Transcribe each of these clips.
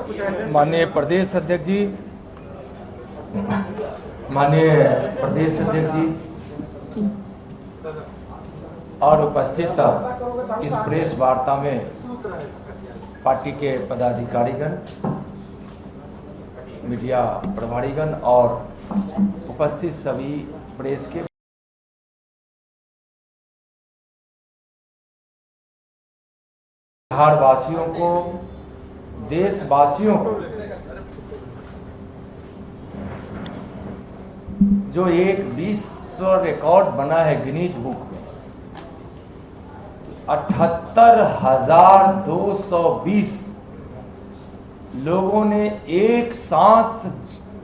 माननीय प्रदेश अध्यक्ष जी, माननीय प्रदेश अध्यक्ष जी और उपस्थित इस प्रेस वार्ता में पार्टी के पदाधिकारीगण, मीडिया प्रभारीगण और उपस्थित सभी प्रेस के बिहार वासियों को, देशवासियों को जो एक विश्व रिकॉर्ड बना है गिनीज बुक में, 78,220 लोगों ने एक साथ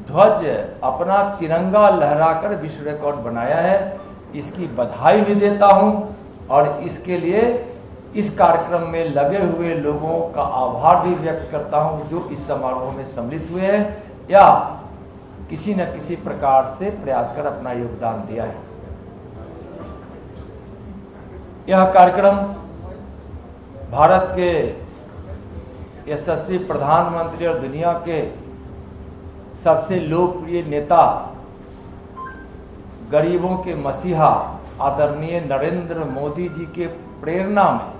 ध्वज अपना तिरंगा लहराकर विश्व रिकॉर्ड बनाया है। इसकी बधाई भी देता हूं और इसके लिए इस कार्यक्रम में लगे हुए लोगों का आभार भी व्यक्त करता हूं जो इस समारोह में सम्मिलित हुए हैं या किसी न किसी प्रकार से प्रयास कर अपना योगदान दिया है। यह कार्यक्रम भारत के यशस्वी प्रधानमंत्री और दुनिया के सबसे लोकप्रिय नेता, गरीबों के मसीहा आदरणीय नरेंद्र मोदी जी के प्रेरणा में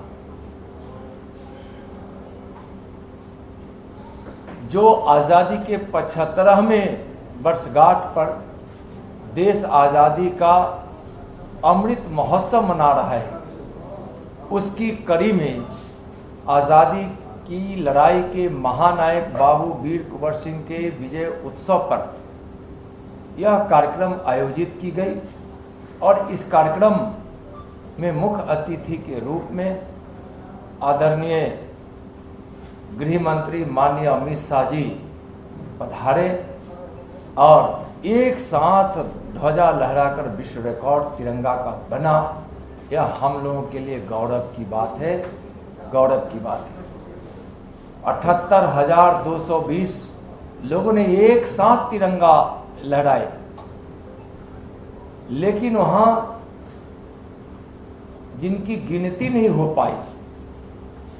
जो आजादी के 75वें वर्षगांठ पर देश आजादी का अमृत महोत्सव मना रहा है, उसकी कड़ी में आजादी की लड़ाई के महानायक बाबू वीर कुंवर सिंह के विजय उत्सव पर यह कार्यक्रम आयोजित की गई और इस कार्यक्रम में मुख्य अतिथि के रूप में आदरणीय गृह मंत्री माननीय अमित शाह जी पधारे और एक साथ ध्वजा लहराकर विश्व रिकॉर्ड तिरंगा का बना। यह हम लोगों के लिए गौरव की बात है, गौरव की बात है। 78,220 लोगों ने एक साथ तिरंगा लहराए, लेकिन वहां जिनकी गिनती नहीं हो पाई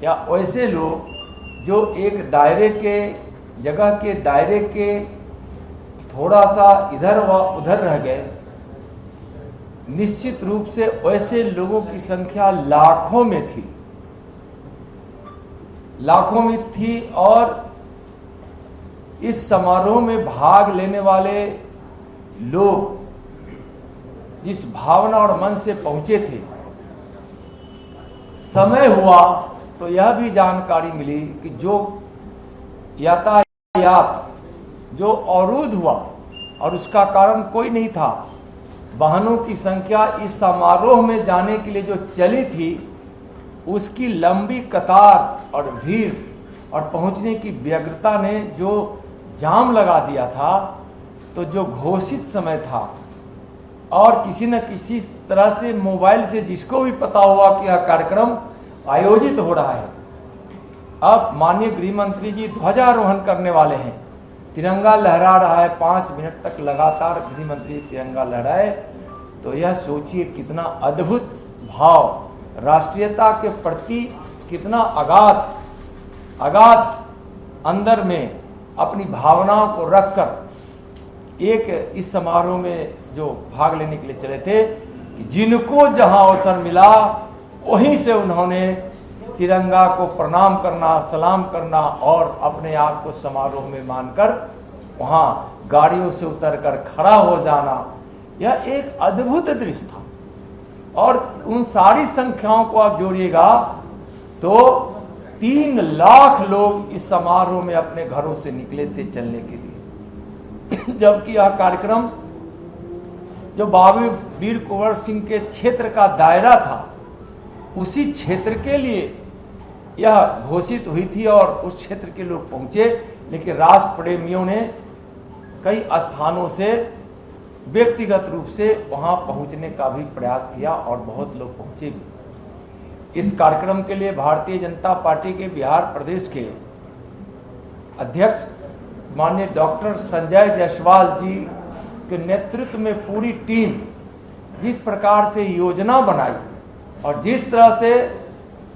या ऐसे लोग जो एक दायरे के जगह के दायरे के थोड़ा सा इधर व उधर रह गए, निश्चित रूप से ऐसे लोगों की संख्या लाखों में थी, लाखों में थी। और इस समारोह में भाग लेने वाले लोग जिस भावना और मन से पहुंचे थे, समय हुआ तो यह भी जानकारी मिली कि जो यातायात जो अवरुद्ध हुआ और उसका कारण कोई नहीं था, वाहनों की संख्या इस समारोह में जाने के लिए जो चली थी उसकी लंबी कतार और भीड़ और पहुंचने की व्यग्रता ने जो जाम लगा दिया था, तो जो घोषित समय था और किसी न किसी तरह से मोबाइल से जिसको भी पता हुआ कि यह कार्यक्रम आयोजित हो रहा है, अब माननीय गृह मंत्री जी ध्वजारोहण करने वाले हैं, तिरंगा लहरा रहा है, 5 मिनट तक लगातार गृह मंत्री तिरंगा लहराए, तो यह सोचिए कितना अद्भुत भाव, राष्ट्रीयता के प्रति कितना अगाध अंदर में अपनी भावनाओं को रखकर एक इस समारोह में जो भाग लेने के लिए चले थे, जिनको जहां अवसर मिला वहीं से उन्होंने तिरंगा को प्रणाम करना, सलाम करना और अपने आप को समारोह में मानकर वहां गाड़ियों से उतरकर खड़ा हो जाना, यह एक अद्भुत दृश्य था। और उन सारी संख्याओं को आप जोड़िएगा तो 3 लाख लोग इस समारोह में अपने घरों से निकले थे चलने के लिए, जबकि यह कार्यक्रम जो बाबू वीर कुंवर सिंह के क्षेत्र का दायरा था, उसी क्षेत्र के लिए यह घोषित हुई थी और उस क्षेत्र के लोग पहुंचे, लेकिन राष्ट्र प्रेमियों ने कई स्थानों से व्यक्तिगत रूप से वहां पहुंचने का भी प्रयास किया और बहुत लोग पहुंचे भी। इस कार्यक्रम के लिए भारतीय जनता पार्टी के बिहार प्रदेश के अध्यक्ष माननीय डॉक्टर संजय जायसवाल जी के नेतृत्व में पूरी टीम जिस प्रकार से योजना बनाई और जिस तरह से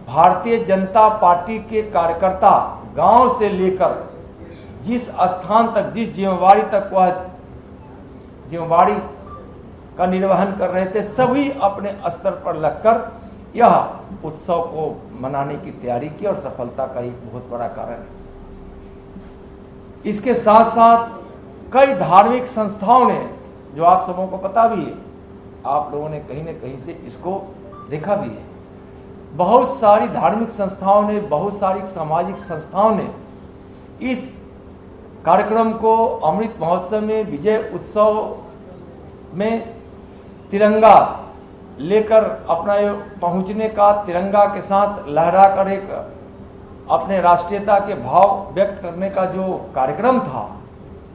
भारतीय जनता पार्टी के कार्यकर्ता गांव से लेकर जिस स्थान तक, जिस जिम्मेवारी तक वह जिम्मेवारी का निर्वहन कर रहे थे, सभी अपने स्तर पर लगकर यह उत्सव को मनाने की तैयारी की और सफलता का एक बहुत बड़ा कारण है। इसके साथ साथ कई धार्मिक संस्थाओं ने, जो आप सबों को पता भी है, आप लोगों ने कहीं न कहीं से इसको देखा भी है, बहुत सारी धार्मिक संस्थाओं ने, बहुत सारी सामाजिक संस्थाओं ने इस कार्यक्रम को अमृत महोत्सव में, विजय उत्सव में तिरंगा लेकर अपना पहुंचने का, तिरंगा के साथ लहराकर एक अपने राष्ट्रीयता के भाव व्यक्त करने का जो कार्यक्रम था,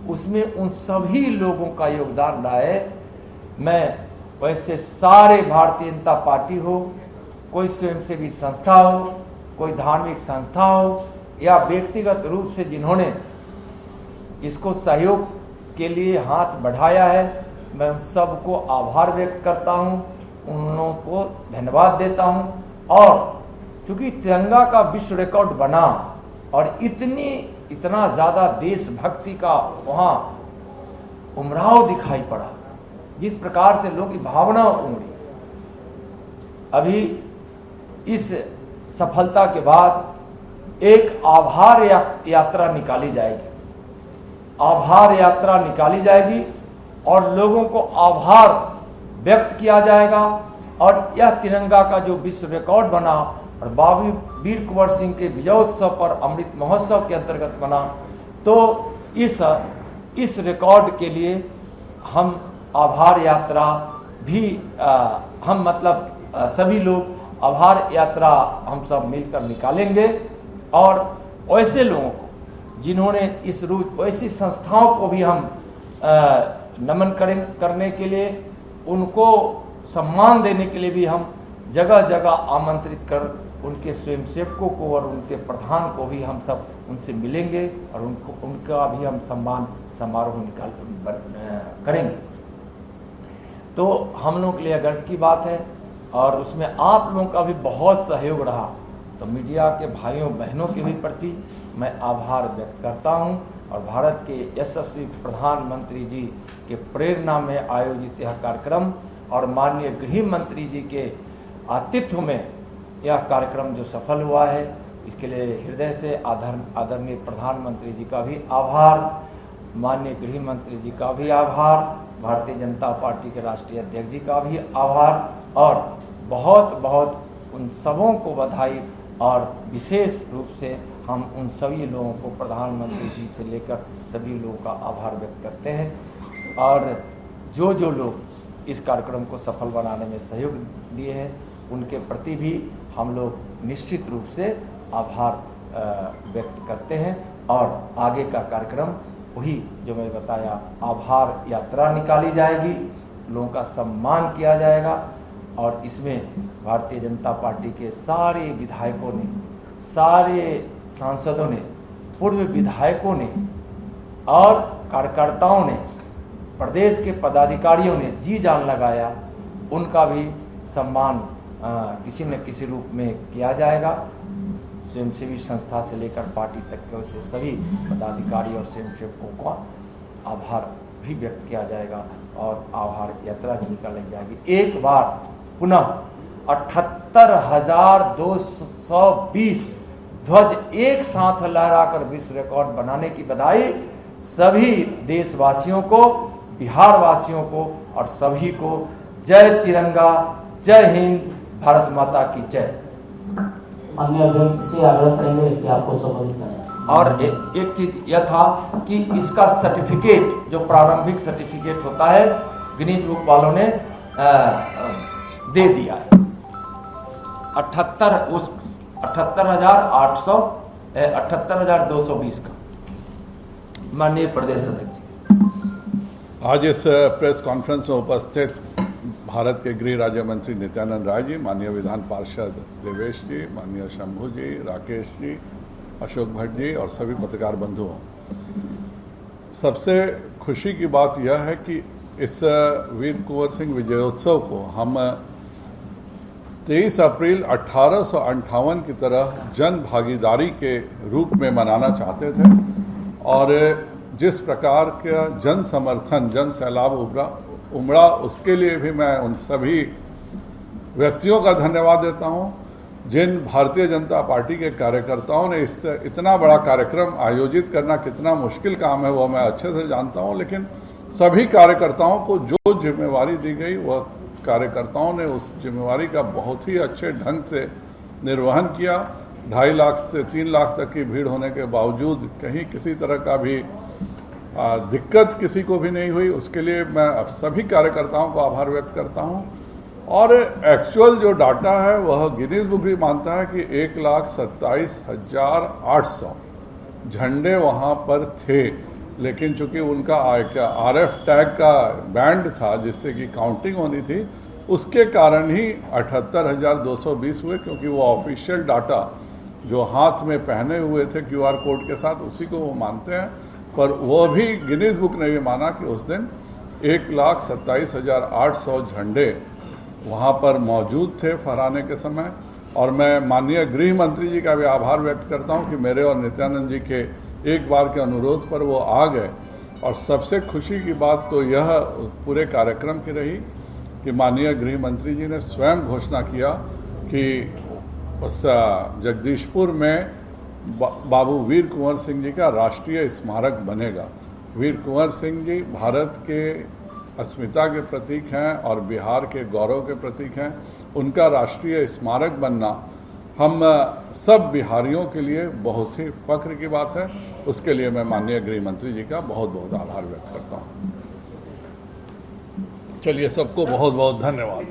उसमें उन सभी लोगों का योगदान रहा है। मैं वैसे सारे भारतीय जनता पार्टी हो, कोई स्वयंसेवी संस्था हो, कोई धार्मिक संस्था हो, या व्यक्तिगत रूप से जिन्होंने इसको सहयोग के लिए हाथ बढ़ाया है, मैं उन सबको आभार व्यक्त करता हूं, उन लोगों को धन्यवाद देता हूं। और चूंकि तिरंगा का विश्व रिकॉर्ड बना और इतना ज्यादा देशभक्ति का वहां उमराव दिखाई पड़ा, जिस प्रकार से लोगों की भावना उमड़ी, अभी इस सफलता के बाद एक आभार यात्रा निकाली जाएगी। आभार यात्रा निकाली जाएगी और लोगों को आभार व्यक्त किया जाएगा। और यह तिरंगा का जो विश्व रिकॉर्ड बना और बाबू वीर कुंवर सिंह के विजयोत्सव पर अमृत महोत्सव के अंतर्गत बना, तो इस रिकॉर्ड के लिए हम आभार यात्रा भी सभी लोग आभार यात्रा हम सब मिलकर निकालेंगे। और ऐसे लोगों को जिन्होंने इस रूप, ऐसी संस्थाओं को भी हम नमन करने के लिए, उनको सम्मान देने के लिए भी हम जगह जगह आमंत्रित कर उनके स्वयंसेवकों को और उनके प्रधान को भी हम सब उनसे मिलेंगे और उनका भी हम सम्मान समारोह करेंगे। तो हम लोगों के लिए गर्व की बात है और उसमें आप लोगों का भी बहुत सहयोग रहा। तो मीडिया के भाइयों बहनों के भी प्रति मैं आभार व्यक्त करता हूं। और भारत के यशस्वी प्रधानमंत्री जी के प्रेरणा में आयोजित यह कार्यक्रम और माननीय गृह मंत्री जी के आतिथ्य में यह कार्यक्रम जो सफल हुआ है, इसके लिए हृदय से आदरणीय प्रधानमंत्री जी का भी आभार, माननीय गृह मंत्री जी का भी आभार, भारतीय जनता पार्टी के राष्ट्रीय अध्यक्ष जी का भी आभार और बहुत बहुत उन सबों को बधाई। और विशेष रूप से हम उन सभी लोगों को, प्रधानमंत्री जी से लेकर सभी लोगों का आभार व्यक्त करते हैं। और जो लोग इस कार्यक्रम को सफल बनाने में सहयोग दिए हैं, उनके प्रति भी हम लोग निश्चित रूप से आभार व्यक्त करते हैं। और आगे का कार्यक्रम वही जो मैंने बताया, आभार यात्रा निकाली जाएगी, लोगों का सम्मान किया जाएगा। और इसमें भारतीय जनता पार्टी के सारे विधायकों ने, सारे सांसदों ने, पूर्व विधायकों ने और कार्यकर्ताओं ने, प्रदेश के पदाधिकारियों ने जी जान लगाया, उनका भी सम्मान किसी न किसी रूप में किया जाएगा। स्वयंसेवी संस्था से लेकर पार्टी तक के वैसे सभी पदाधिकारी और स्वयंसेवकों का आभार भी व्यक्त किया जाएगा और आभार यात्रा भी निकाली जाएगी। एक बार पुनः 78,220 ध्वज एक साथ लहराकर विश्व रिकॉर्ड बनाने की बधाई सभी देशवासियों को, बिहार वासियों को और सभी को। जय तिरंगा, जय हिंद, भारत माता की जय। अन्य अध्यक्ष से आग्रह करेंगे कि आपको संबोधित करें। और एक चीज यह था कि इसका सर्टिफिकेट, जो प्रारंभिक सर्टिफिकेट होता है, गिनीज बुक वालों ने दे दिया है। 78,220 का। माननीय प्रदेश अध्यक्ष, आज इस प्रेस कॉन्फ्रेंस में उपस्थित भारत के गृह राज्य मंत्री नित्यानंद राय जी, माननीय विधान पार्षद देवेश जी, माननीय शंभू जी, राकेश जी, अशोक भट्ट जी और सभी पत्रकार बंधुओं, सबसे खुशी की बात यह है कि इस वीर कुंवर सिंह विजयोत्सव को हम 23 अप्रैल 1858 की तरह जन भागीदारी के रूप में मनाना चाहते थे और जिस प्रकार का जन समर्थन, जन सैलाब उमड़ा, उसके लिए भी मैं उन सभी व्यक्तियों का धन्यवाद देता हूं। जिन भारतीय जनता पार्टी के कार्यकर्ताओं ने इतना बड़ा कार्यक्रम आयोजित करना कितना मुश्किल काम है वो मैं अच्छे से जानता हूं, लेकिन सभी कार्यकर्ताओं को जो जिम्मेवारी दी गई वह कार्यकर्ताओं ने उस जिम्मेवारी का बहुत ही अच्छे ढंग से निर्वहन किया। 2.5 लाख से 3 लाख तक की भीड़ होने के बावजूद कहीं किसी तरह का भी दिक्कत किसी को भी नहीं हुई। उसके लिए मैं अब सभी कार्यकर्ताओं को आभार व्यक्त करता हूं। और एक्चुअल जो डाटा है वह गिनीज बुक भी मानता है कि 1,27,800 झंडे वहां पर थे, लेकिन चूंकि उनका RF टैग का बैंड था जिससे कि काउंटिंग होनी थी, उसके कारण ही 78,220 हुए, क्योंकि वो ऑफिशियल डाटा जो हाथ में पहने हुए थे QR कोड के साथ उसी को वो मानते हैं। पर वो भी गिनीज बुक ने भी माना कि उस दिन 1,27,800 झंडे वहाँ पर मौजूद थे फहराने के समय। और मैं माननीय गृह मंत्री जी का भी आभार व्यक्त करता हूँ कि मेरे और नित्यानंद जी के एक बार के अनुरोध पर वो आ गए। और सबसे खुशी की बात तो यह पूरे कार्यक्रम की रही कि माननीय गृह मंत्री जी ने स्वयं घोषणा किया कि उस जगदीशपुर में बाबू वीर कुंवर सिंह जी का राष्ट्रीय स्मारक बनेगा। वीर कुंवर सिंह जी भारत के अस्मिता के प्रतीक हैं और बिहार के गौरव के प्रतीक हैं। उनका राष्ट्रीय स्मारक बनना हम सब बिहारियों के लिए बहुत ही फख्र की बात है। उसके लिए मैं माननीय गृह मंत्री जी का बहुत बहुत आभार व्यक्त करता हूँ। चलिए, सबको बहुत बहुत धन्यवाद।